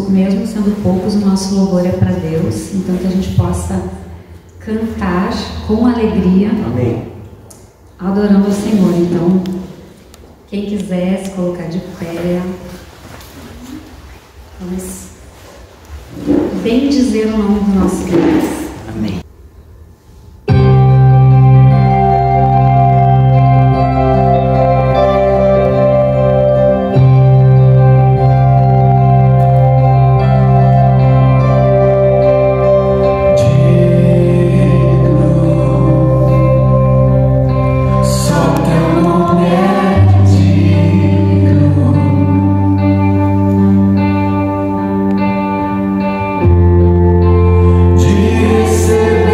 mesmo sendo poucos, o nosso louvor é para Deus, então que a gente possa cantar com alegria, Amém. Adorando ao Senhor. Então, quem quiser se colocar de pé, vamos bendizer o nome do nosso Deus. Amém. Receber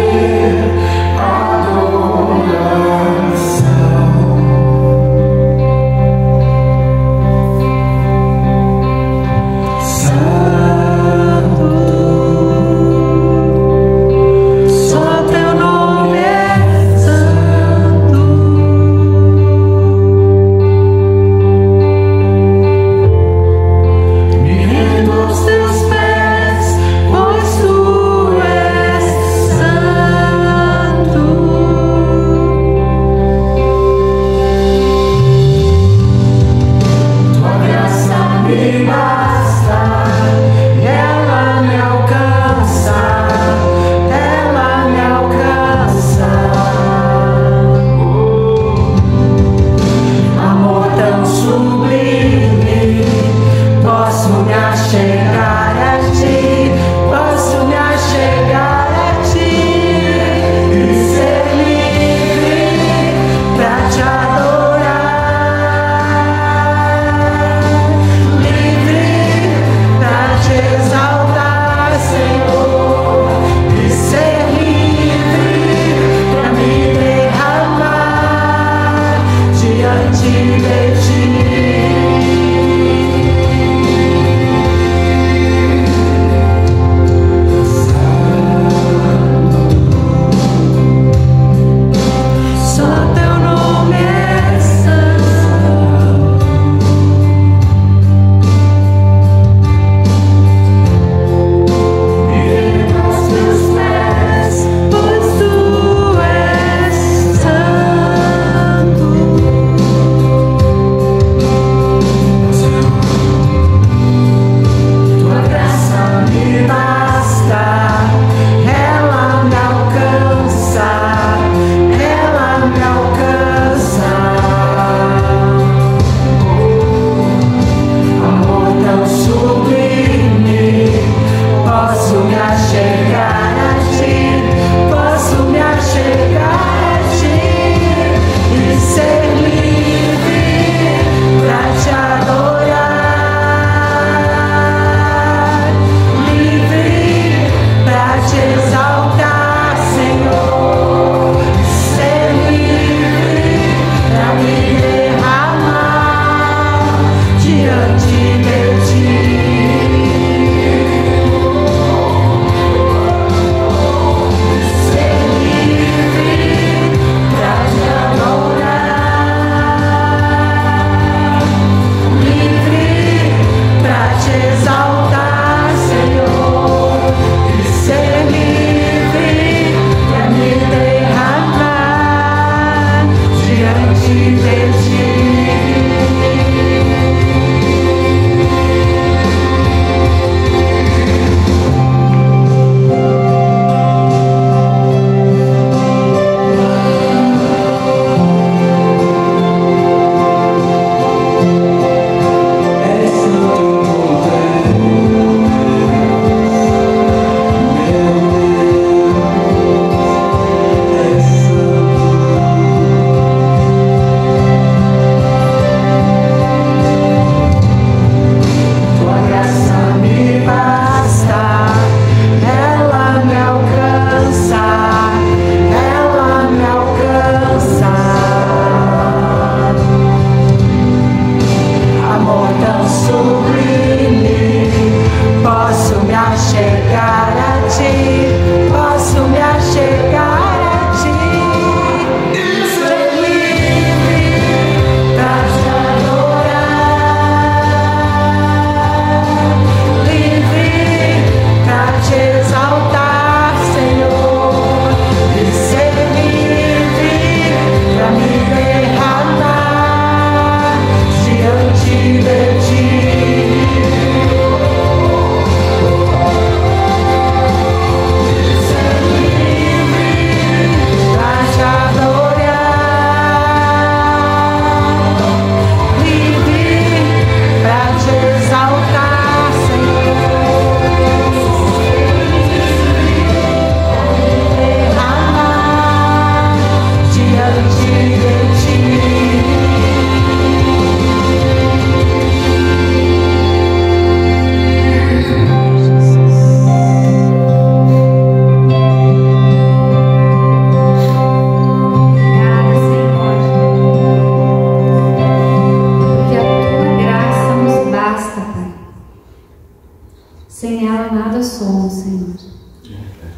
Sem ela nada somos, Senhor.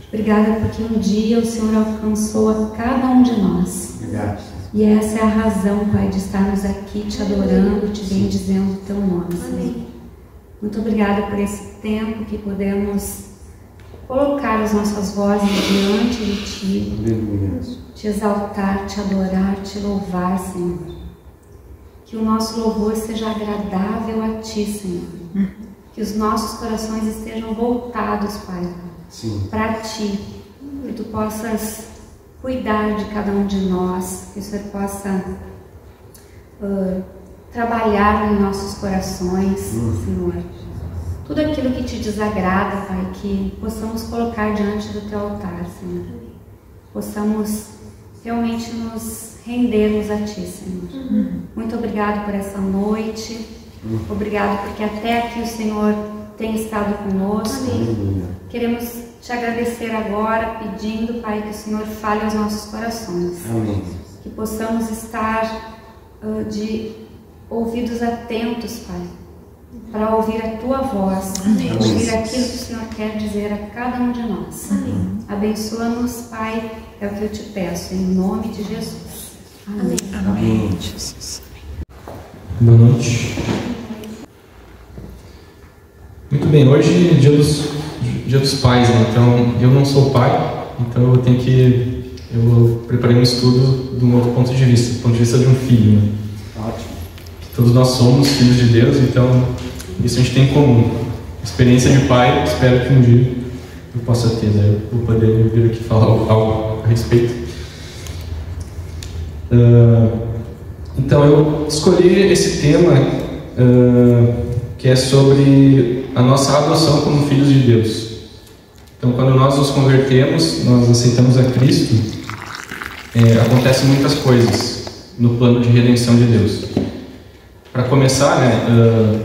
Obrigada porque um dia o Senhor alcançou a cada um de nós. E essa é a razão, Pai, de estarmos aqui te adorando, te bendizendo o teu nome, Senhor. Muito obrigada por esse tempo que podemos colocar as nossas vozes diante de ti, te exaltar, te adorar, te louvar, Senhor. Que o nosso louvor seja agradável a ti, Senhor. Que os nossos corações estejam voltados, Pai, para ti. Que tu possas cuidar de cada um de nós, que o Senhor possa trabalhar em nossos corações, Senhor. Tudo aquilo que te desagrada, Pai, que possamos colocar diante do teu altar, Senhor. Possamos realmente nos rendermos a ti, Senhor. Muito obrigado por essa noite. Obrigado porque até aqui o Senhor tem estado conosco. Queremos te agradecer agora, pedindo, Pai, que o Senhor fale aos nossos corações. Que possamos estar de ouvidos atentos, Pai, para ouvir a tua voz, ouvir aquilo que o Senhor quer dizer a cada um de nós. Abençoa-nos, Pai, é o que eu te peço, em nome de Jesus. Amém. Jesus. Boa noite. Muito bem, hoje é dia dos pais, né? Então eu não sou pai, então eu preparei um estudo de um outro ponto de vista, do ponto de vista de um filho, né? Ótimo. Todos nós somos filhos de Deus, então isso a gente tem em comum. Experiência de pai, espero que um dia eu possa ter, né? Eu vou poder vir aqui falar algo a respeito. Então eu escolhi esse tema que é sobre a nossa adoção como filhos de Deus. Então quando nós nos convertemos, nós aceitamos a Cristo, acontecem muitas coisas no plano de redenção de Deus. Para começar, né,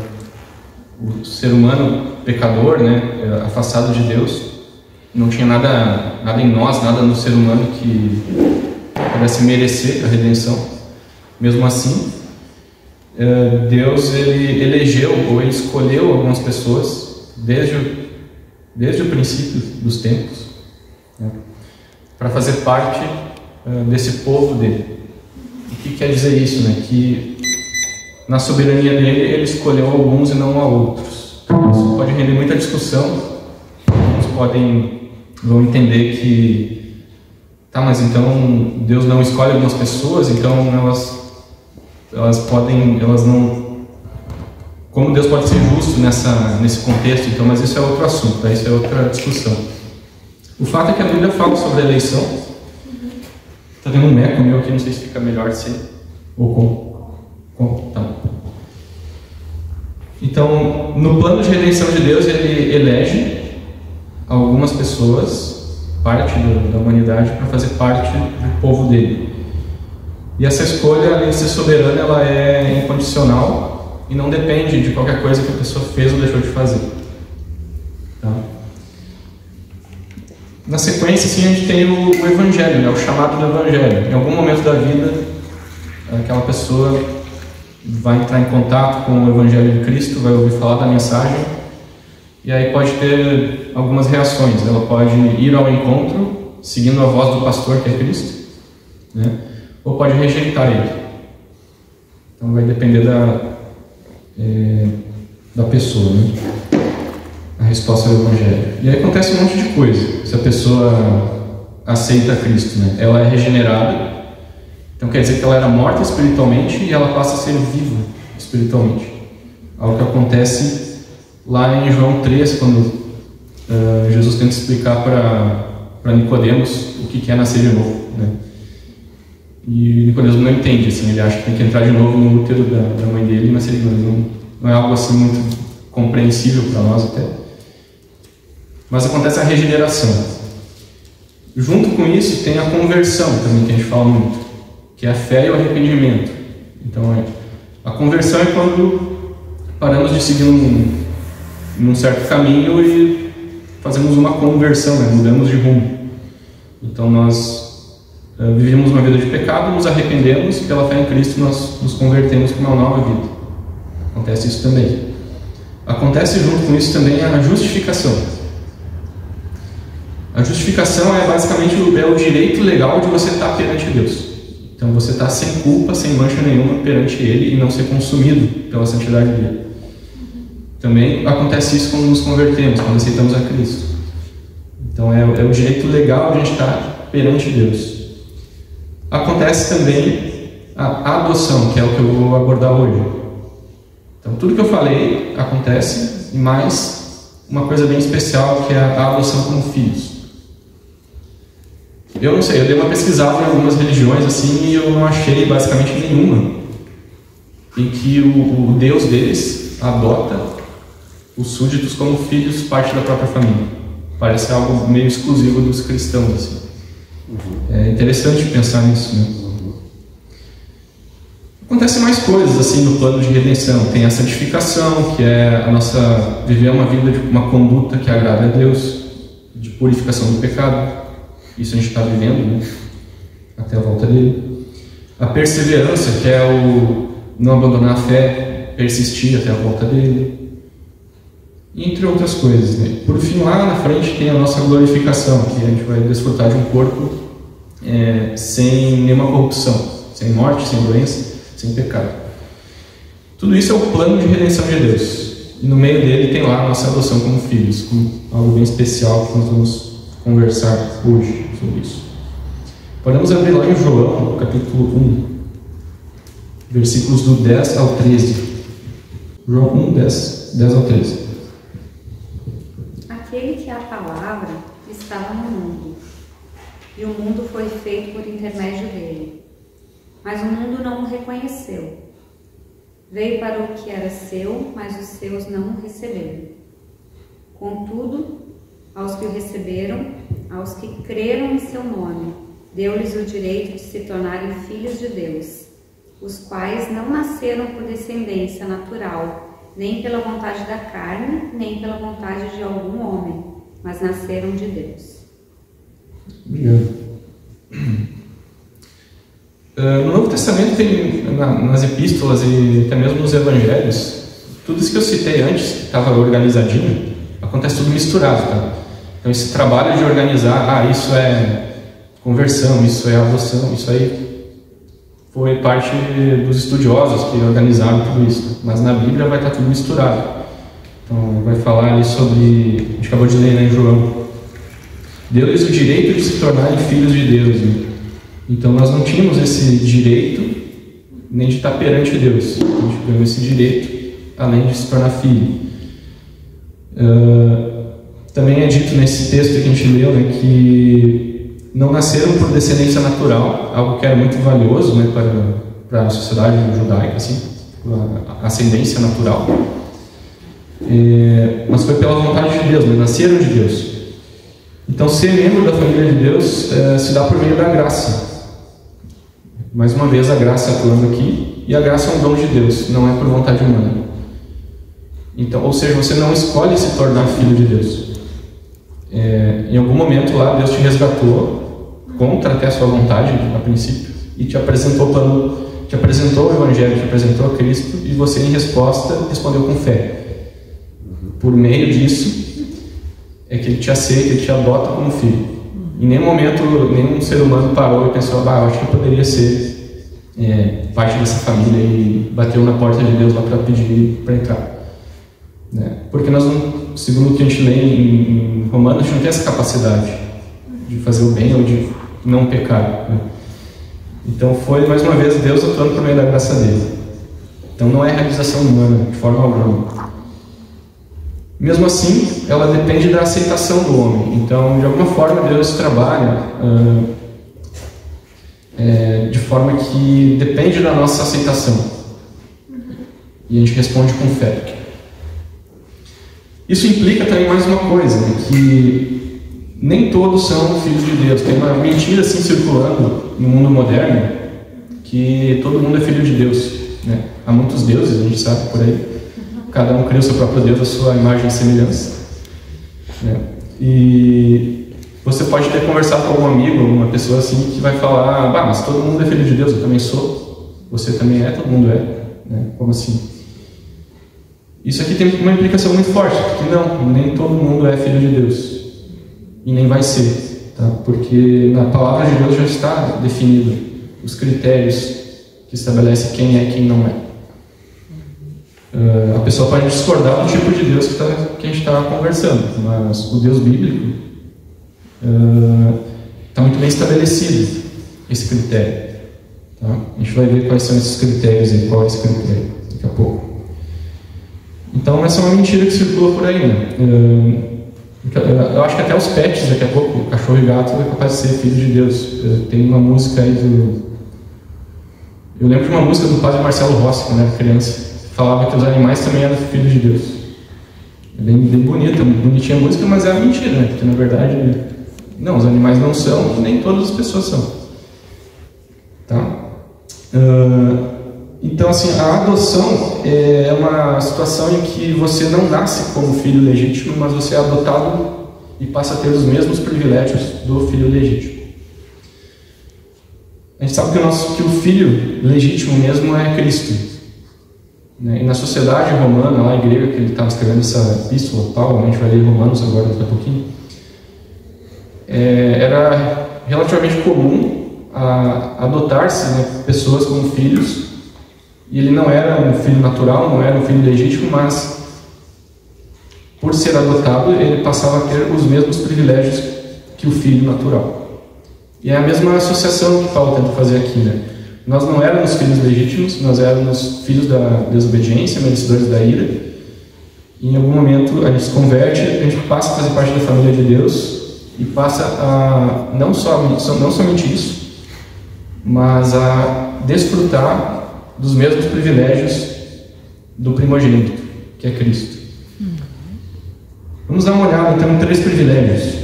o ser humano pecador, né, afastado de Deus, não tinha nada em nós, nada no ser humano que pudesse merecer a redenção. Mesmo assim, Deus ele elegeu ou ele escolheu algumas pessoas desde o princípio dos tempos, né, para fazer parte desse povo dele. O que quer dizer isso, né? Que na soberania dele ele escolheu alguns e não a outros. Isso pode render muita discussão. Alguns vão entender que mas então Deus não escolhe algumas pessoas, então elas não, como Deus pode ser justo nesse contexto? Então, mas isso é outro assunto, tá? Isso é outra discussão. O fato é que a Bíblia fala sobre a eleição. Tá tendo um eco meu aqui, não sei se fica melhor sem ou com. Tá. Então, no plano de redenção de Deus, ele elege algumas pessoas, parte da humanidade, para fazer parte do povo dele. E essa escolha, além de ser soberana, ela é incondicional e não depende de qualquer coisa que a pessoa fez ou deixou de fazer. Tá? Na sequência, assim, a gente tem o Evangelho, né? O chamado do Evangelho. Em algum momento da vida, aquela pessoa vai entrar em contato com o Evangelho de Cristo, vai ouvir falar da mensagem, e aí pode ter algumas reações. Ela pode ir ao encontro, seguindo a voz do pastor, que é Cristo, né? Ou pode rejeitar ele. Então vai depender da pessoa, né? A resposta do Evangelho. E aí acontece um monte de coisa se a pessoa aceita Cristo, né? Ela é regenerada, então quer dizer que ela era morta espiritualmente e ela passa a ser viva espiritualmente. Algo que acontece lá em João 3, quando Jesus tenta explicar para Nicodemos o que é nascer de novo, né? E Nicodemos não entende, assim, ele acha que tem que entrar de novo no útero da mãe dele e nascer de novo. Não é algo assim muito compreensível para nós até. Mas acontece a regeneração. Junto com isso tem a conversão também, que a gente fala muito, que é a fé e o arrependimento. Então a conversão é quando paramos de seguir num certo caminho e fazemos uma conversão, né? Mudamos de rumo. Então nós vivemos uma vida de pecado, nos arrependemos, pela fé em Cristo nós nos convertemos para uma nova vida. Acontece isso também. acontece junto com isso também a justificação. A justificação é basicamente o direito legal de você estar perante Deus. Então você está sem culpa, sem mancha nenhuma perante Ele e não ser consumido pela santidade dele. Também acontece isso quando nos convertemos, quando aceitamos a Cristo. Então é o direito legal de a gente estar perante Deus. Acontece também a adoção, que é o que eu vou abordar hoje. Então tudo que eu falei acontece, e mais uma coisa bem especial, que é a adoção como filhos. Eu não sei, eu dei uma pesquisada em algumas religiões assim e eu não achei basicamente nenhuma em que o Deus deles adota os súditos como filhos, parte da própria família. Parece algo meio exclusivo dos cristãos assim. É interessante pensar nisso, né? Acontecem mais coisas assim no plano de redenção. Tem a santificação, que é a nossa viver uma vida de uma conduta que agrada a Deus, de purificação do pecado. Isso a gente está vivendo, né? Até a volta dele. A perseverança, que é o não abandonar a fé, persistir até a volta dele. Entre outras coisas, né? Por fim, lá na frente tem a nossa glorificação, que a gente vai desfrutar de um corpo sem nenhuma corrupção, sem morte, sem doença, sem pecado. Tudo isso é o plano de redenção de Deus. E no meio dele tem lá a nossa adoção como filhos, como algo bem especial que nós vamos conversar hoje sobre isso. Podemos abrir lá em João, capítulo 1, versículos do 10 ao 13. João 1, 10 ao 13. Aquele que é a palavra estava no mundo, e o mundo foi feito por intermédio dele. Mas o mundo não o reconheceu. Veio para o que era seu, mas os seus não o receberam. Contudo, aos que o receberam, aos que creram em seu nome, deu-lhes o direito de se tornarem filhos de Deus, os quais não nasceram por descendência natural, nem pela vontade da carne, nem pela vontade de algum homem, mas nasceram de Deus. Obrigado. No Novo Testamento tem, nas epístolas e até mesmo nos evangelhos, tudo isso que eu citei antes, que estava organizadinho, acontece tudo misturado, tá? Então esse trabalho de organizar, isso é conversão, isso é adoção, isso aí foi parte dos estudiosos que organizaram tudo isso. Mas na Bíblia vai estar tudo misturado. Então vai falar ali sobre, a gente acabou de ler, né, em João. Deu-lhes o direito de se tornarem filhos de Deus, né? Então nós não tínhamos esse direito nem de estar perante Deus. A gente ganhou esse direito além de se tornar filho. Também é dito nesse texto que a gente leu, né, que não nasceram por descendência natural, algo que era muito valioso, né, para a sociedade judaica, assim, a ascendência natural. Mas foi pela vontade de Deus, né, nasceram de Deus. Então ser membro da família de Deus se dá por meio da graça. Mais uma vez a graça atuando aqui, e a graça é um dom de Deus, não é por vontade humana. Então, ou seja, você não escolhe se tornar filho de Deus. Em algum momento lá Deus te resgatou contra até a sua vontade a princípio e te apresentou o Evangelho, te apresentou a Cristo, e você em resposta respondeu com fé. Por meio disso é que Ele te aceita, Ele te adota como filho. Em nenhum momento nenhum ser humano parou e pensou, eu acho que eu poderia ser parte dessa família, e bateu na porta de Deus lá para pedir para entrar. Porque nós não, segundo o que a gente lê em Romanos, a gente não tem essa capacidade de fazer o bem ou de não pecar, né? Então foi mais uma vez Deus atuando por meio da graça dele. Então não é realização humana de forma alguma. Mesmo assim, ela depende da aceitação do homem. Então, de alguma forma, Deus trabalha de forma que depende da nossa aceitação, e a gente responde com fé. Isso implica também mais uma coisa, né, que nem todos são filhos de Deus. Tem uma mentira assim circulando no mundo moderno, que todo mundo é filho de Deus, né? Há muitos deuses, a gente sabe por aí. Cada um cria o seu próprio Deus, a sua imagem e semelhança, né? E você pode ter conversado com algum amigo, alguma pessoa assim, que vai falar, mas todo mundo é filho de Deus, eu também sou, você também é, todo mundo é, né? Como assim? Isso aqui tem uma implicação muito forte, porque nem todo mundo é filho de Deus. E nem vai ser, tá? Porque na palavra de Deus já está definido os critérios que estabelecem quem é e quem não é. A pessoa pode discordar do tipo de Deus que a gente está conversando, mas o Deus bíblico está muito bem estabelecido, esse critério. Tá? A gente vai ver quais são esses critérios e qual é esse critério daqui a pouco. Então essa é uma mentira que circula por aí, né? Eu acho que até os pets, daqui a pouco, cachorro e gato, é capaz de ser filho de Deus. Tem uma música aí eu lembro de uma música do padre Marcelo Rossi, quando eu era criança. Falava que os animais também eram filhos de Deus. É bem bonita, bonitinha a música, mas é uma mentira, né? Porque na verdade, não, os animais não são, nem todas as pessoas são. Tá? Então, assim, a adoção é uma situação em que você não nasce como filho legítimo, mas você é adotado e passa a ter os mesmos privilégios do filho legítimo. A gente sabe que o filho legítimo mesmo é Cristo. E na sociedade romana, lá grega, que ele estava escrevendo essa epístola, Paulo, a gente vai ler Romanos agora daqui a pouquinho, era relativamente comum adotar-se, né, pessoas como filhos, e ele não era um filho natural, não era um filho legítimo, mas por ser adotado, ele passava a ter os mesmos privilégios que o filho natural. E é a mesma associação que Paulo tenta fazer aqui, né? Nós não éramos filhos legítimos, nós éramos filhos da desobediência, merecedores da ira. E em algum momento a gente se converte, a gente passa a fazer parte da família de Deus e passa a não somente isso, mas a desfrutar dos mesmos privilégios do primogênito, que é Cristo. Vamos dar uma olhada então em 3 privilégios.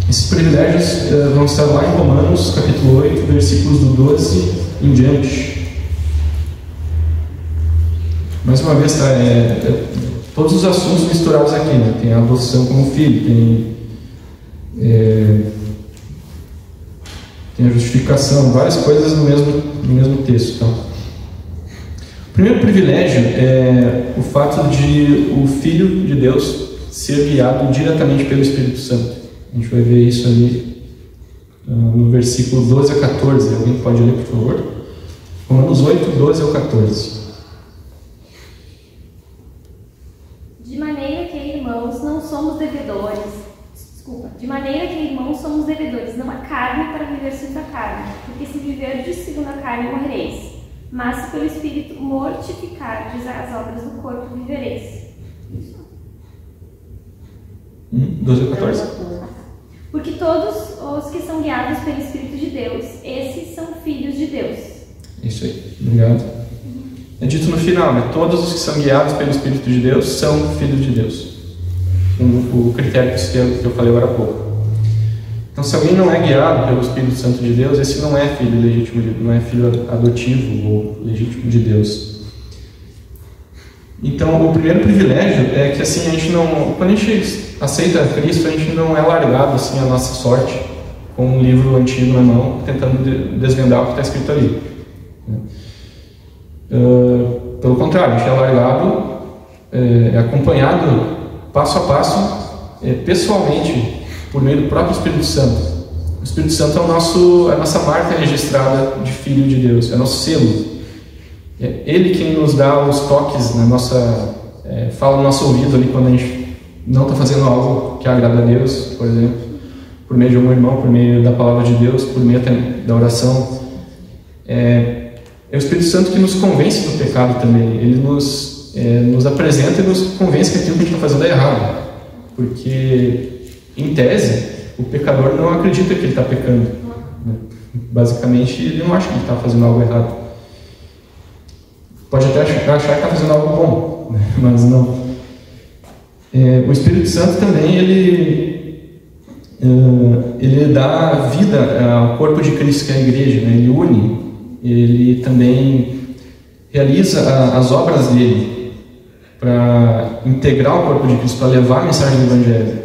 Esses privilégios vão estar lá em Romanos, capítulo 8, versículos do 12 em diante. Mais uma vez, todos os assuntos misturados aqui, né? Tem a adoção como filho, tem a justificação, várias coisas no mesmo texto. Tá? O primeiro privilégio é o fato de o Filho de Deus ser guiado diretamente pelo Espírito Santo. A gente vai ver isso ali no versículo 12 a 14. Alguém pode ler, por favor? Romanos 8, 12 ao 14. De maneira que, irmãos, somos devedores, não a carne para viver segundo a carne, porque se viverdes segundo a carne morrereis, mas se pelo Espírito mortificardes as obras do corpo vivereis. 12 a 14. Porque todos os que são guiados pelo Espírito de Deus, esses são filhos de Deus. Isso aí, obrigado. É dito no final, né? Todos os que são guiados pelo Espírito de Deus são filhos de Deus. O critério que eu falei agora há pouco. Então, se alguém não é guiado pelo Espírito Santo de Deus, esse não é filho legítimo, não é filho adotivo ou legítimo de Deus. Então, o primeiro privilégio é que, assim, quando a gente aceita Cristo, a gente não é largado, assim, a nossa sorte com um livro antigo na mão, tentando desvendar o que está escrito ali. Pelo contrário, a gente é largado, acompanhado passo a passo, pessoalmente, por meio do próprio Espírito Santo. O Espírito Santo é a nossa marca registrada de Filho de Deus, é nosso selo. É Ele quem nos dá os toques na fala no nosso ouvido ali quando a gente não está fazendo algo que agrada a Deus, por exemplo, por meio de algum irmão, por meio da palavra de Deus, por meio da oração. É o Espírito Santo que nos convence do pecado também. Ele nos apresenta e nos convence que aquilo que a gente está fazendo é errado. Porque, em tese, o pecador não acredita que ele está pecando. Basicamente, ele não acha que ele está fazendo algo errado. Pode até achar que está fazendo algo bom, mas não. O Espírito Santo também, ele dá vida ao corpo de Cristo, que é a igreja, né? Ele une, ele também realiza as obras dele para integrar o corpo de Cristo, para levar a mensagem do Evangelho.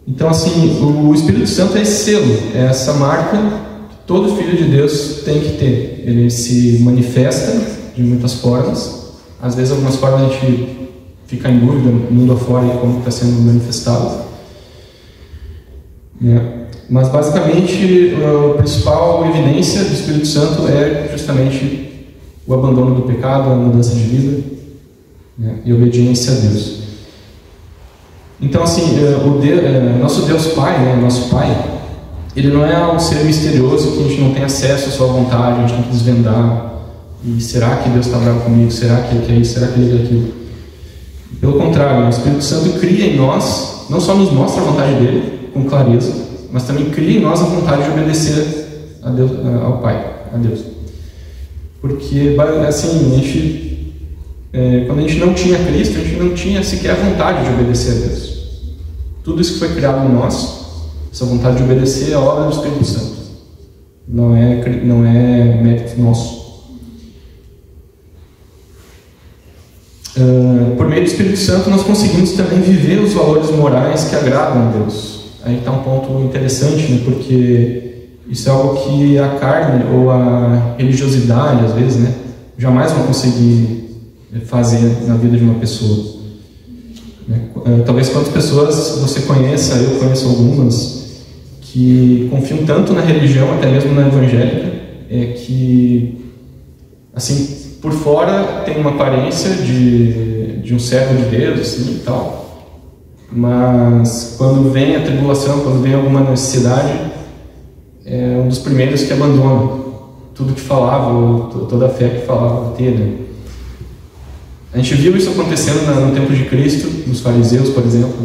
Então, assim, o Espírito Santo é esse selo, é essa marca que todo filho de Deus tem que ter. Ele se manifesta de muitas formas. Às vezes, algumas formas a gente ficar em dúvida mundo afora e como está sendo manifestado. Mas basicamente a principal evidência do Espírito Santo é justamente o abandono do pecado, a mudança de vida, e a obediência a Deus. Então assim, nosso Deus Pai, nosso Pai, Ele não é um ser misterioso que a gente não tem acesso à sua vontade, a gente tem que desvendar. E será que Deus está bravo comigo? Será que Ele quer isso? Será que Ele quer aquilo? Pelo contrário, o Espírito Santo cria em nós, não só nos mostra a vontade dEle, com clareza, mas também cria em nós a vontade de obedecer a Deus, ao Pai, a Deus. Porque, assim, quando a gente não tinha Cristo, a gente não tinha sequer a vontade de obedecer a Deus. Tudo isso que foi criado em nós, essa vontade de obedecer, é a obra do Espírito Santo. Não é mérito nosso. Por meio do Espírito Santo, nós conseguimos também viver os valores morais que agradam a Deus. Aí está um ponto interessante, né? Porque isso é algo que a carne ou a religiosidade, às vezes, jamais vão conseguir fazer na vida de uma pessoa. Talvez quantas pessoas você conheça, eu conheço algumas, que confiam tanto na religião, até mesmo na evangélica, que, assim, por fora tem uma aparência de um servo de Deus, assim, e tal, mas quando vem a tribulação, quando vem alguma necessidade, é um dos primeiros que abandona tudo que falava, toda a fé que falava ter. A gente viu isso acontecendo no tempo de Cristo, nos fariseus, por exemplo,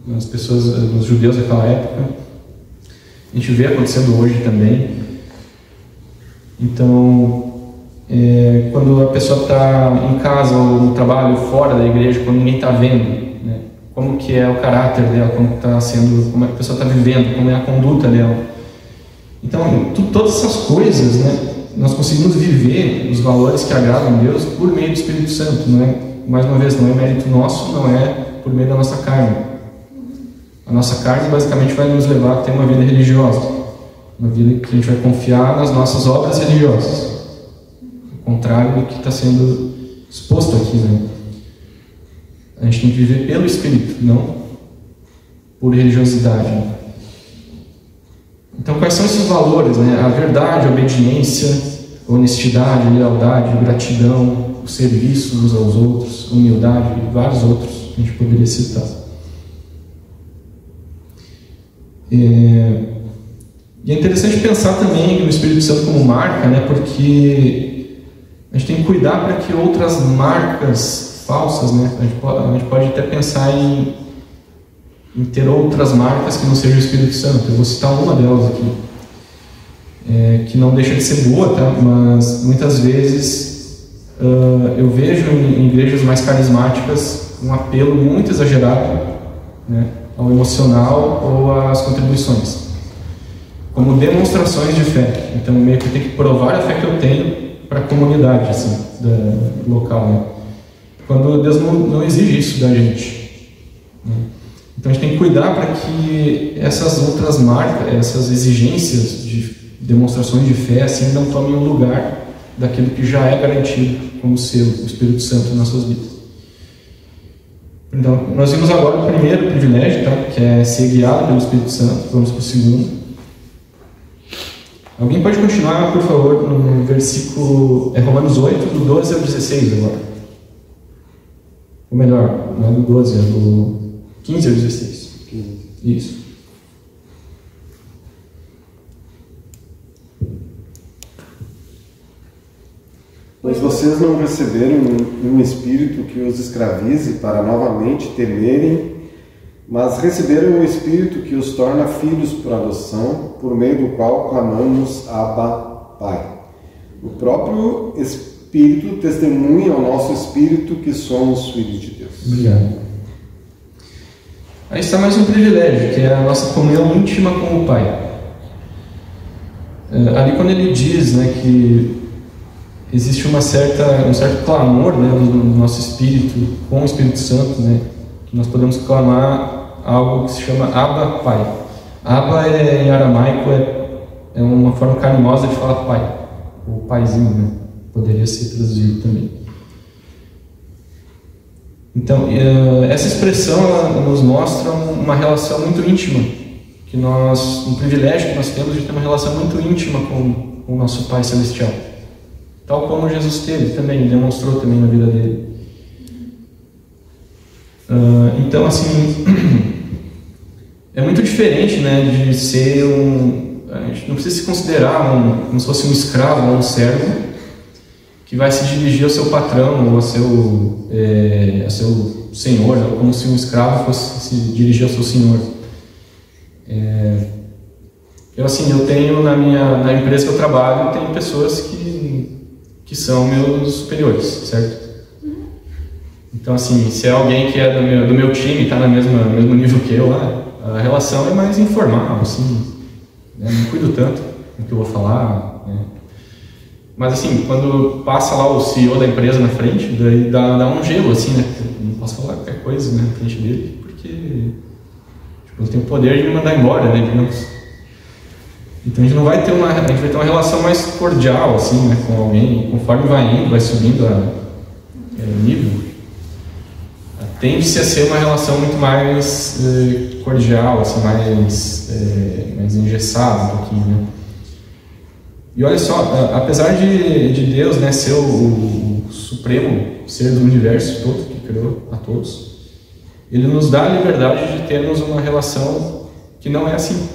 nas pessoas, nos judeus daquela época. A gente vê acontecendo hoje também. Então, quando a pessoa está em casa ou no trabalho, fora da igreja, quando ninguém está vendo, como que é o caráter dela, como é que a pessoa está vivendo, como é a conduta dela. Então, todas essas coisas, nós conseguimos viver os valores que agradam a Deus por meio do Espírito Santo. Mais uma vez, não é mérito nosso, não é por meio da nossa carne. A nossa carne basicamente vai nos levar a ter uma vida religiosa, uma vida que a gente vai confiar nas nossas obras religiosas, ao contrário do que está sendo exposto aqui. A gente tem que viver pelo Espírito, não por religiosidade. Então, quais são esses valores? A verdade, a obediência, a honestidade, a lealdade, a gratidão, o serviço uns aos outros, a humildade e vários outros que a gente poderia citar. E é interessante pensar também no Espírito Santo como marca, porque a gente tem que cuidar para que outras marcas falsas, a gente pode até pensar em ter outras marcas que não sejam o Espírito Santo. Eu vou citar uma delas aqui, que não deixa de ser boa, tá? Mas muitas vezes eu vejo em igrejas mais carismáticas um apelo muito exagerado, ao emocional ou às contribuições, como demonstrações de fé. Então, meio que eu tenho que provar a fé que eu tenho para a comunidade, assim, local, quando Deus não exige isso da gente. Então, a gente tem que cuidar para que essas outras marcas, essas exigências de demonstrações de fé, assim, não tomem o lugar daquilo que já é garantido como selo, o Espírito Santo nas nossas vidas. Então, nós vimos agora o primeiro privilégio, que é ser guiado pelo Espírito Santo. Vamos para o segundo. Alguém pode continuar, por favor, no versículo Romanos 8, do 12 ao 16 agora. Ou melhor, não é do 12, é do 15 ao 16. 15. Isso. Pois vocês não receberam um espírito que os escravize para novamente temerem, mas receberam um espírito que os torna filhos por adoção, por meio do qual clamamos Abba, Pai. O próprio Espírito testemunha ao nosso espírito que somos filhos de Deus. Obrigado. Aí está mais um privilégio, que é a nossa comunhão íntima com o Pai. Ali quando ele diz, que existe um certo clamor, do nosso espírito com o Espírito Santo, que nós podemos clamar algo que se chama Abba, Pai. Abba em aramaico é uma forma carinhosa de falar pai, ou paizinho, poderia ser traduzido também. Então, essa expressão ela nos mostra uma relação muito íntima, um privilégio que nós temos de ter uma relação muito íntima com o nosso Pai Celestial. Tal como Jesus teve também, demonstrou também na vida dele. Então, assim, é muito diferente, né, de ser a gente não precisa se considerar como se fosse um escravo ou um servo que vai se dirigir ao seu patrão ou ao seu senhor, né, como se um escravo fosse se dirigir ao seu senhor. Eu tenho na empresa que eu trabalho, tem pessoas que são meus superiores, certo? Então, assim, se é alguém que é do meu time, está no mesmo nível que eu, a relação é mais informal, assim, né? Não cuido tanto do que eu vou falar, né? Mas, assim, quando passa lá o CEO da empresa na frente, daí dá um gelo, assim, né? Eu não posso falar qualquer coisa, né, na frente dele, porque ele tem o poder de me mandar embora, né, digamos. Então a gente vai ter uma relação mais cordial, assim, né, com alguém, conforme vai subindo o nível. Tende-se a ser uma relação muito mais cordial, assim, mais engessada um pouquinho, né? E olha só, apesar de Deus, né, ser o supremo ser do universo todo, que criou a todos, Ele nos dá a liberdade de termos uma relação que não é assim,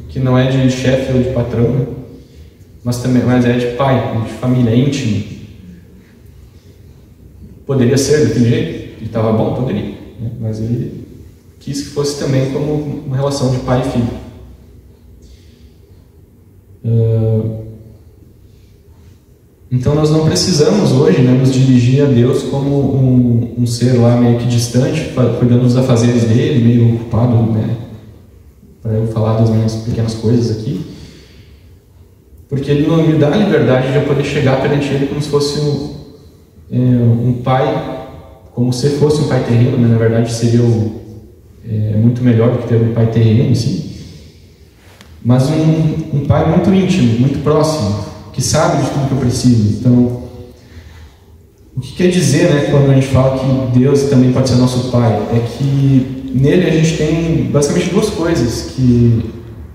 que não é de chefe ou de patrão, né? mas é de pai, de família, íntimo. Poderia ser daquele jeito? Ele estava bom? Poderia, né? Mas ele quis que fosse também como uma relação de pai e filho. Então nós não precisamos hoje, né, nos dirigir a Deus como um ser lá meio que distante, cuidando dos afazeres dele, meio ocupado, né, para eu falar das minhas pequenas coisas aqui, porque Ele não me dá a liberdade de eu poder chegar perante Ele como se fosse um pai, como se fosse um pai terreno, né? Na verdade seria muito melhor do que ter um pai terreno, sim, mas um pai muito íntimo, muito próximo, que sabe de tudo que eu preciso. Então, o que quer dizer, né, quando a gente fala que Deus também pode ser nosso pai? É que nele a gente tem basicamente duas coisas que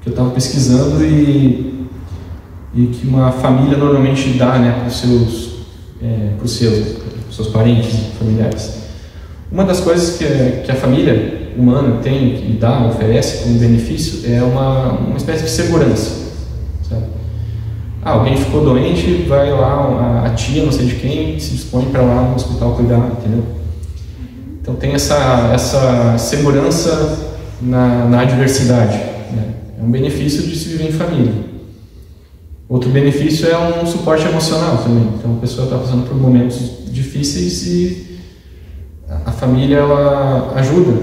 eu estava pesquisando e que uma família normalmente dá, né, para os seus parentes, familiares. Uma das coisas que a família humana tem, que dá, oferece como benefício, é uma espécie de segurança, sabe? Alguém ficou doente, vai lá, a tia, não sei de quem, se dispõe para lá no hospital cuidar, entendeu? Então tem essa segurança na adversidade, né? É um benefício de se viver em família. Outro benefício é um suporte emocional também. Então a pessoa está passando por momentos difíceis e a família ela ajuda,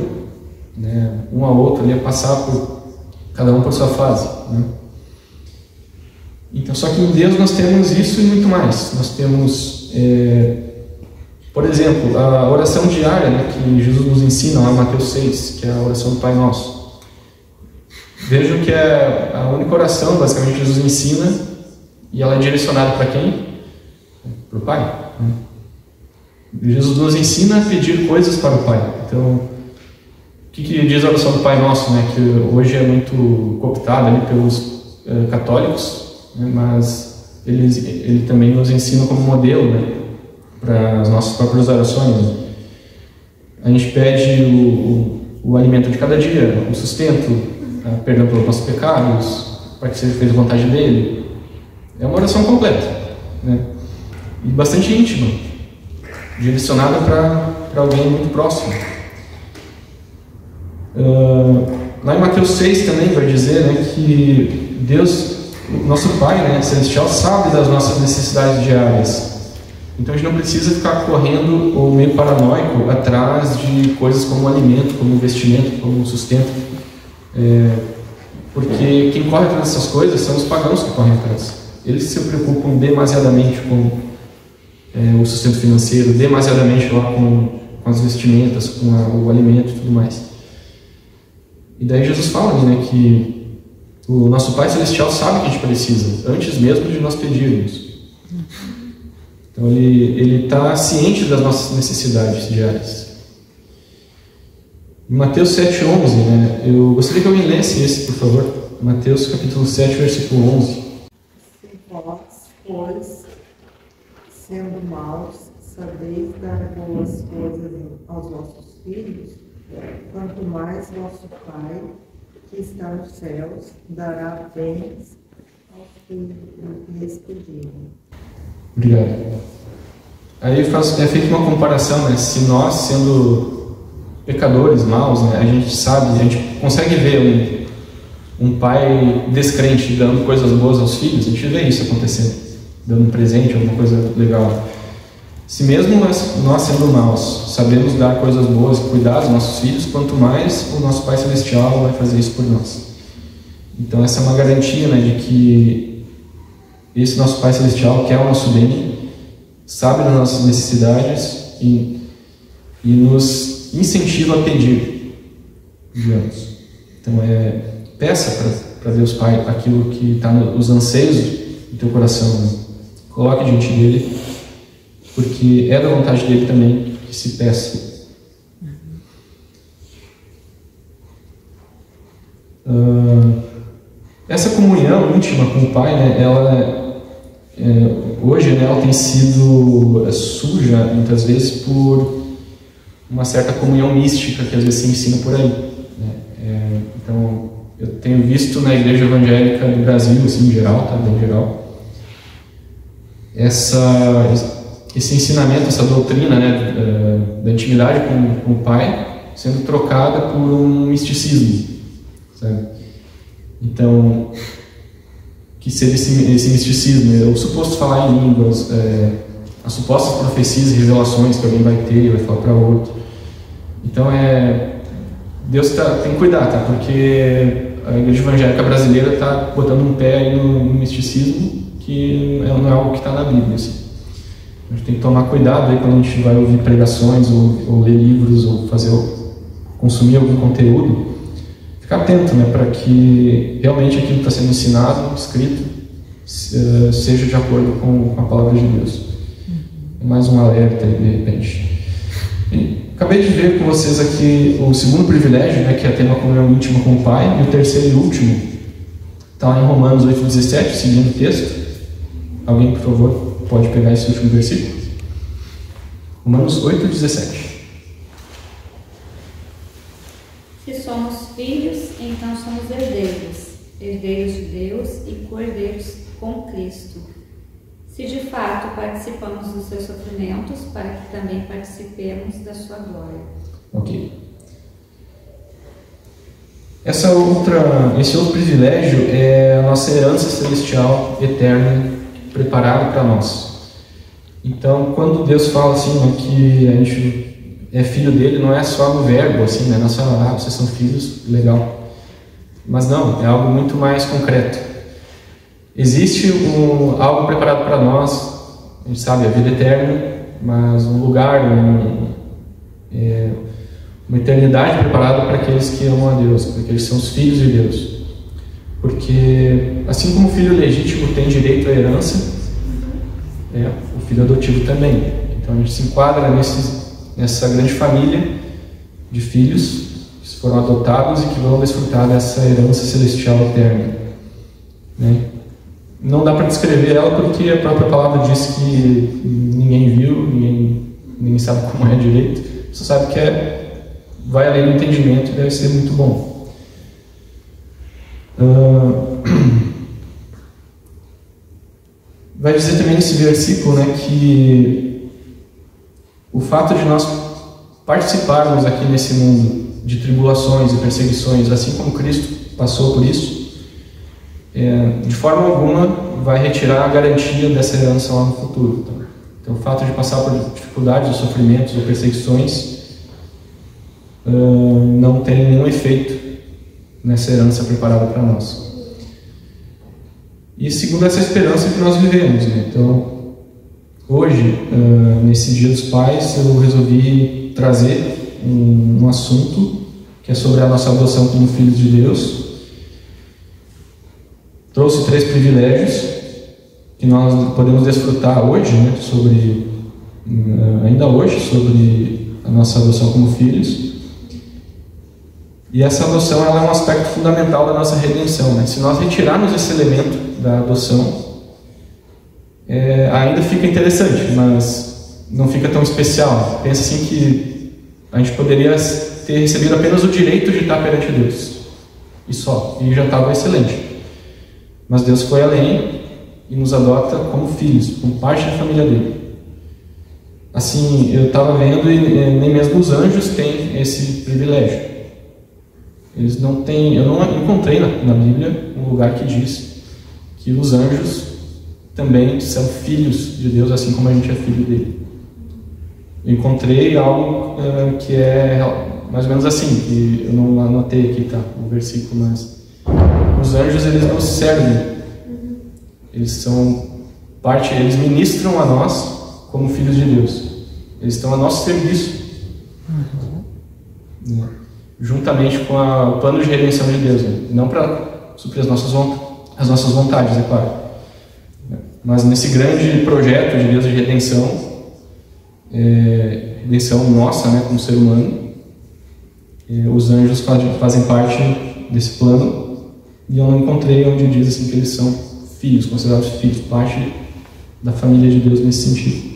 né, um ao outro ali a passar cada um por sua fase, né? Então, só que em Deus nós temos isso e muito mais. Nós temos, por exemplo, a oração diária, né, que Jesus nos ensina lá em Mateus 6, que é a oração do Pai Nosso. Vejam que é a única oração, basicamente, que Jesus ensina, e ela é direcionada para quem? Para o Pai, né? Jesus nos ensina a pedir coisas para o Pai. Então, o que diz a oração do Pai Nosso, né, que hoje é muito cooptada ali pelos católicos, né, mas ele também nos ensina como modelo, né, para as nossas próprias orações. A gente pede o alimento de cada dia, o sustento, perdão pelos nossos pecados, para que seja feita a vontade dele. É uma oração completa, né, e bastante íntima, direcionada para alguém muito próximo. Lá em Mateus 6 também vai dizer, né, que Deus, nosso Pai, né, Celestial, sabe das nossas necessidades diárias. Então a gente não precisa ficar correndo ou meio paranoico atrás de coisas como alimento, como vestimento, como sustento, porque quem corre atrás dessas coisas são os pagãos que correm atrás. Eles se preocupam demasiadamente com o sustento financeiro, demasiadamente lá com as vestimentas, com o alimento e tudo mais. E daí Jesus fala ali, né, que o nosso Pai Celestial sabe que a gente precisa, antes mesmo de nós pedirmos. Então ele está ciente das nossas necessidades diárias. Em Mateus 7,11, né? Eu gostaria que alguém lesse esse, por favor. Mateus capítulo 7, versículo 11. Se vós, pois, sendo maus, sabeis dar boas coisas aos vossos filhos, quanto mais vosso Pai, que está nos céus, dará bens aos que lhes pedirem. Obrigado. Aí é feita uma comparação, né? Se nós, sendo pecadores, maus, né? A gente sabe, a gente consegue ver um pai descrente dando coisas boas aos filhos, a gente vê isso acontecendo, dando um presente, alguma coisa legal. Se mesmo nós sendo maus, sabemos dar coisas boas, cuidar dos nossos filhos, quanto mais o nosso Pai Celestial vai fazer isso por nós. Então essa é uma garantia, né, de que esse nosso Pai Celestial quer o nosso bem, sabe das nossas necessidades e nos incentiva a pedir, digamos. Então peça para Deus Pai aquilo que está nos anseios do teu coração, né? Coloque diante dele, porque é da vontade dele também que se peça. Essa comunhão íntima com o Pai, né, hoje, né, ela tem sido suja muitas vezes por uma certa comunhão mística que às vezes se ensina por aí, né? Então eu tenho visto na igreja evangélica do Brasil, assim, em geral, tá, bem geral, esse ensinamento, essa doutrina, né, da intimidade com o Pai sendo trocada por um misticismo, sabe? Então, que seria esse misticismo, o suposto falar em línguas, as supostas profecias e revelações que alguém vai ter e vai falar para outro. Então, Deus tem que cuidar, tá? Porque a igreja evangélica brasileira está botando um pé aí no misticismo, que não é algo que está na Bíblia, assim. A gente tem que tomar cuidado aí quando a gente vai ouvir pregações ou ler livros ou consumir algum conteúdo, ficar atento, né, para que realmente aquilo que está sendo ensinado, escrito, seja de acordo com a palavra de Deus. Mais um alerta aí, de repente. Acabei de ver com vocês aqui o segundo privilégio, né, que é ter uma comunhão íntima com o Pai, e o terceiro e último está lá em Romanos 8,17, seguindo o texto. Alguém, por favor, pode pegar esse último versículo? Romanos 8,17. Se somos filhos, então somos herdeiros, herdeiros de Deus e co-herdeiros com Cristo. Se de fato participamos dos seus sofrimentos, para que também participemos da sua glória. Ok. Esse outro privilégio é a nossa herança celestial eterna preparada para nós. Então, quando Deus fala assim, né, que a gente é filho dele, não é só no verbo, assim, né, não é só, vocês são filhos, legal. Mas não, é algo muito mais concreto. Existe algo preparado para nós, a gente sabe, a vida eterna, mas um lugar, uma eternidade preparada para aqueles que amam a Deus, para aqueles que são os filhos de Deus. Porque, assim como o filho legítimo tem direito à herança, o filho adotivo também. Então a gente se enquadra nessa grande família de filhos que foram adotados e que vão desfrutar dessa herança celestial eterna, né? Não dá para descrever ela porque a própria palavra diz que ninguém viu, ninguém sabe como é direito. Você sabe que vai além do entendimento e deve ser muito bom. Vai dizer também nesse versículo, né, que o fato de nós participarmos aqui nesse mundo de tribulações e perseguições, assim como Cristo passou por isso, de forma alguma vai retirar a garantia dessa herança lá no futuro. Então o fato de passar por dificuldades, sofrimentos ou perseguições não tem nenhum efeito nessa herança preparada para nós. E segundo essa esperança que nós vivemos, né? Então, hoje, nesse Dia dos Pais, eu resolvi trazer um assunto que é sobre a nossa adoção como filhos de Deus. Trouxe 3 privilégios que nós podemos desfrutar hoje, né, ainda hoje, sobre a nossa adoção como filhos. E essa adoção ela é um aspecto fundamental da nossa redenção, né? Se nós retirarmos esse elemento da adoção, ainda fica interessante, mas não fica tão especial. Pensa assim que a gente poderia ter recebido apenas o direito de estar perante Deus, e só, e já estava excelente. Mas Deus foi além e nos adota como filhos, como parte da família dele. Assim, eu estava vendo e nem mesmo os anjos têm esse privilégio. Eles não têm, eu não encontrei na Bíblia um lugar que diz que os anjos também são filhos de Deus, assim como a gente é filho dele. Eu encontrei algo que é mais ou menos assim, que eu não anotei aqui, tá, o versículo, mas os anjos, eles nos servem. Eles são parte, eles ministram a nós como filhos de Deus. Eles estão a nosso serviço. Juntamente com o plano de redenção de Deus, né? Não para suprir as nossas vontades, é claro, mas nesse grande projeto de Deus de redenção, redenção nossa, né, como ser humano, os anjos fazem parte desse plano, e eu não encontrei onde diz assim que eles são filhos, considerados filhos, parte da família de Deus nesse sentido.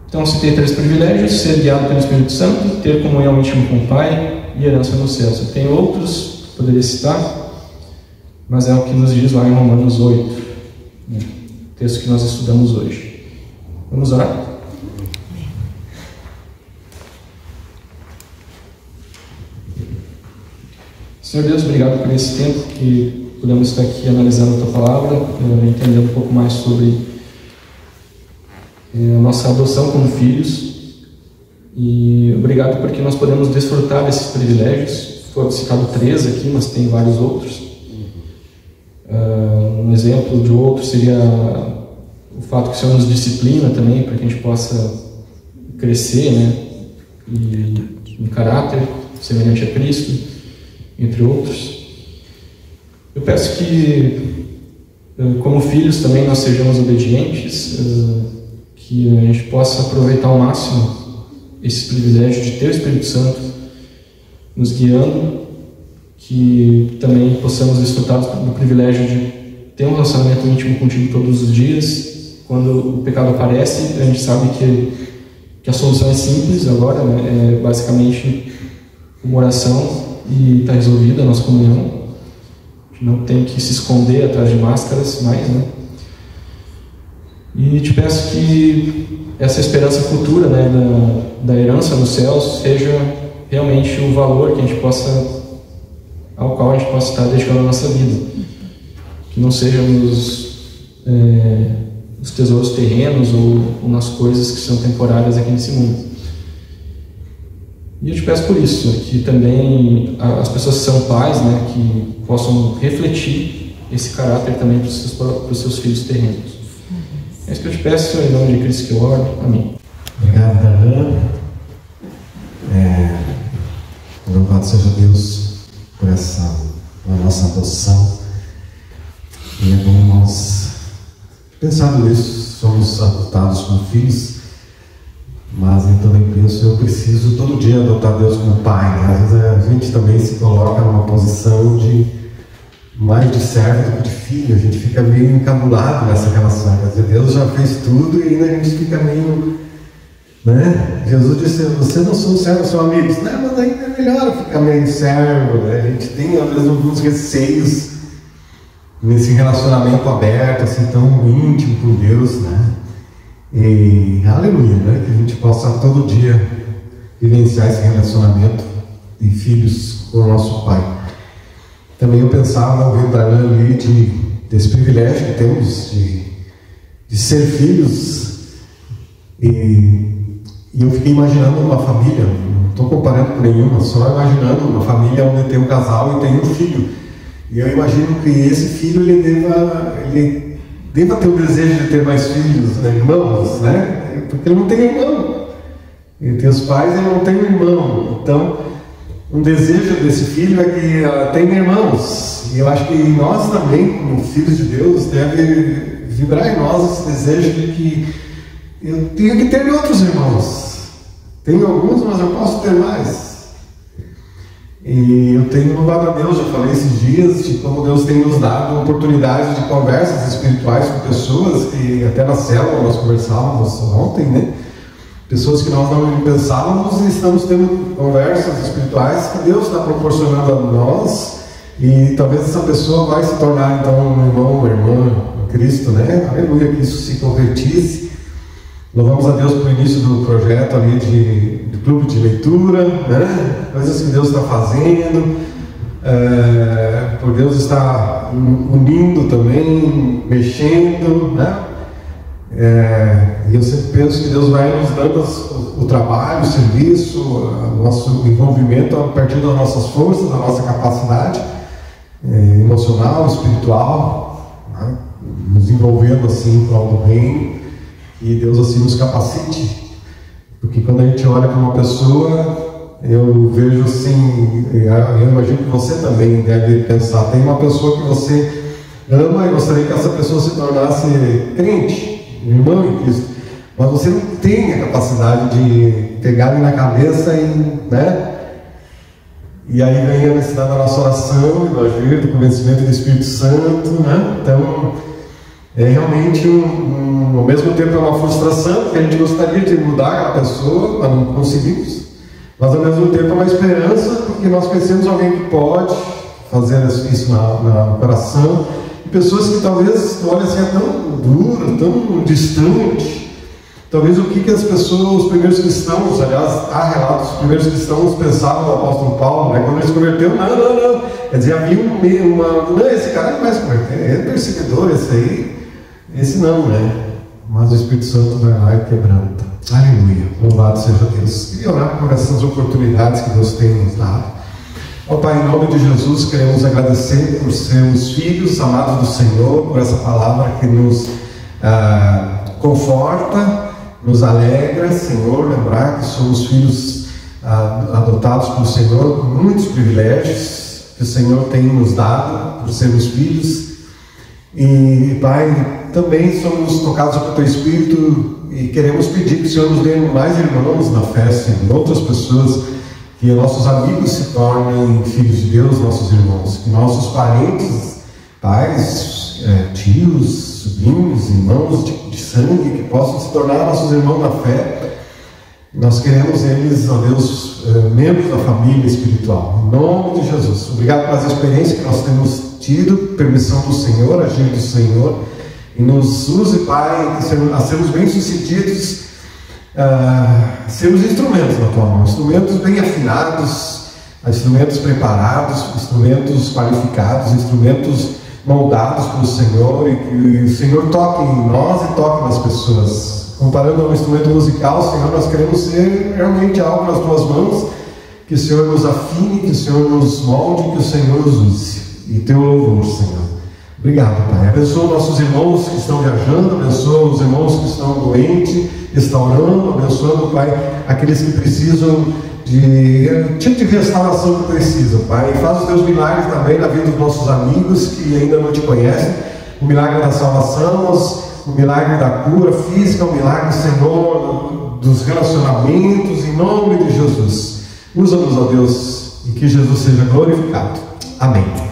Então, se tem 3 privilégios: ser guiado pelo Espírito Santo, ter comunhão íntima com o Pai e herança no céu. Eu tenho outros que poderia citar, mas é o que nos diz lá em Romanos 8, né? O texto que nós estudamos hoje. Vamos orar? Senhor Deus, obrigado por esse tempo que podemos estar aqui analisando a Tua Palavra, entendendo um pouco mais sobre a nossa adoção como filhos, e obrigado porque nós podemos desfrutar desses privilégios. Foi citado 3 aqui, mas tem vários outros. Um exemplo de outro seria o fato que o Senhor nos disciplina também, para que a gente possa crescer, né, em caráter, semelhante a Cristo, entre outros. Eu peço que, como filhos, também nós sejamos obedientes, que a gente possa aproveitar ao máximo esse privilégio de ter o Espírito Santo nos guiando, que também possamos desfrutar do privilégio de ter um relacionamento íntimo contigo todos os dias. Quando o pecado aparece, a gente sabe que a solução é simples agora, né? É basicamente uma oração e está resolvida a nossa comunhão. A gente não tem que se esconder atrás de máscaras mais, né? E te peço que essa esperança futura, né, da herança nos céus seja realmente o valor que a gente ao qual a gente possa estar dedicando a nossa vida. Que não sejam os tesouros terrenos ou nas coisas que são temporárias aqui nesse mundo. E eu te peço por isso, que também as pessoas que são pais, né, que possam refletir esse caráter também para os seus filhos terrenos. É isso que eu te peço, em nome de Cristo que eu oro. Amém. Obrigado, Darlan. Louvado seja Deus por a nossa adoção. E é bom nós pensarmos nisso. Somos adotados como filhos, mas eu também penso, eu preciso todo dia adotar Deus como pai. Às vezes a gente também se coloca numa posição mais de servo do que de filho. A gente fica meio encabulado nessa relação. Quer dizer, Deus já fez tudo e ainda a gente fica meio, né? Jesus disse: você não são servos, são amigos. Não, mas ainda é melhor ficar meio servo, né? A gente tem às vezes alguns receios nesse relacionamento aberto, assim, tão íntimo com Deus, né? E aleluia, né? Que a gente possa todo dia vivenciar esse relacionamento de filhos com o nosso Pai. Também eu pensava, ouvindo a Ana ali, desse privilégio que temos de ser filhos, e eu fiquei imaginando uma família, não estou comparando com nenhuma, só imaginando uma família onde tem um casal e tem um filho. E eu imagino que esse filho ele deva ter o desejo de ter mais filhos, né, irmãos, né? Porque ele não tem irmão. Ele tem os pais e ele não tem um irmão. Então, um desejo desse filho é que tenha irmãos. E eu acho que nós também, como filhos de Deus, deve vibrar em nós esse desejo de que eu tenho que ter outros irmãos. Tenho alguns, mas eu posso ter mais. E eu tenho louvado a Deus, já falei esses dias, de como Deus tem nos dado oportunidades de conversas espirituais com pessoas que até na célula nós conversávamos ontem, né? Pessoas que nós não pensávamos e estamos tendo conversas espirituais que Deus está proporcionando a nós, e talvez essa pessoa vai se tornar então um irmão, uma irmã em Cristo, né? Aleluia, que isso se convertisse. Louvamos a Deus pelo início do projeto ali de clube de leitura, né? Coisas que Deus está fazendo, por Deus estar unindo também, mexendo, né? E eu sempre penso que Deus vai nos dando o trabalho, o serviço, o nosso envolvimento a partir das nossas forças, da nossa capacidade emocional, espiritual, né? Nos envolvendo assim em prol do reino, e Deus assim nos capacite, porque quando a gente olha para uma pessoa, eu vejo assim, eu imagino que você também deve pensar, tem uma pessoa que você ama e gostaria que essa pessoa se tornasse crente, irmão em Cristo, mas você não tem a capacidade de pegar ele na cabeça né? E aí vem a necessidade da nossa oração, do agir, do convencimento do Espírito Santo, né? Então, é realmente ao mesmo tempo é uma frustração, porque a gente gostaria de mudar aquela pessoa, mas não conseguimos, mas ao mesmo tempo é uma esperança, porque nós conhecemos alguém que pode fazer isso no coração, e pessoas que talvez olhem assim, é tão duro, tão distante. Talvez o que as pessoas, os primeiros cristãos, aliás, há relatos, os primeiros cristãos pensavam no apóstolo Paulo, né? Quando ele se converteu, não. Quer dizer, havia não, esse cara não vai se converter, é perseguidor, esse não, né? Mas o Espírito Santo vai lá e quebranta. Aleluia, louvado seja Deus. Queria orar por essas oportunidades que Deus tem nos dado. Ó Pai, em nome de Jesus, queremos agradecer por sermos filhos amados do Senhor, por essa palavra que nos conforta, nos alegra, Senhor, lembrar que somos filhos adotados pelo Senhor com muitos privilégios que o Senhor tem nos dado por sermos filhos. E Pai, também somos tocados pelo Teu Espírito e queremos pedir que o Senhor nos dê mais irmãos na festa, e outras pessoas, que nossos amigos se tornem filhos de Deus, nossos irmãos, que nossos parentes, pais, tios, sobrinhos, irmãos de sangue, que possam se tornar nossos irmãos na fé. Nós queremos eles, ó Deus, membros da família espiritual, em nome de Jesus. Obrigado pelas experiências que nós temos tido, permissão do Senhor, agir do Senhor, e nos use, Pai, a sermos bem-sucedidos, sermos instrumentos na Tua mão, instrumentos bem afinados, instrumentos preparados, instrumentos qualificados, instrumentos moldados pelo Senhor, e que o Senhor toque em nós e toque nas pessoas. Comparando ao instrumento musical, Senhor, nós queremos ser realmente algo nas Tuas mãos, que o Senhor nos afine, que o Senhor nos molde, que o Senhor nos use. E Teu louvor, Senhor. Obrigado, Pai. Abençoa nossos irmãos que estão viajando, abençoa os irmãos que estão doentes, restaurando, abençoando, Pai, aqueles que precisam de tipo de restauração que precisam, Pai. E faz os Teus milagres também na vida dos nossos amigos que ainda não Te conhecem, o milagre da salvação, o milagre da cura física, o milagre, Senhor, dos relacionamentos, em nome de Jesus. Usa-nos, ó Deus, e que Jesus seja glorificado. Amém.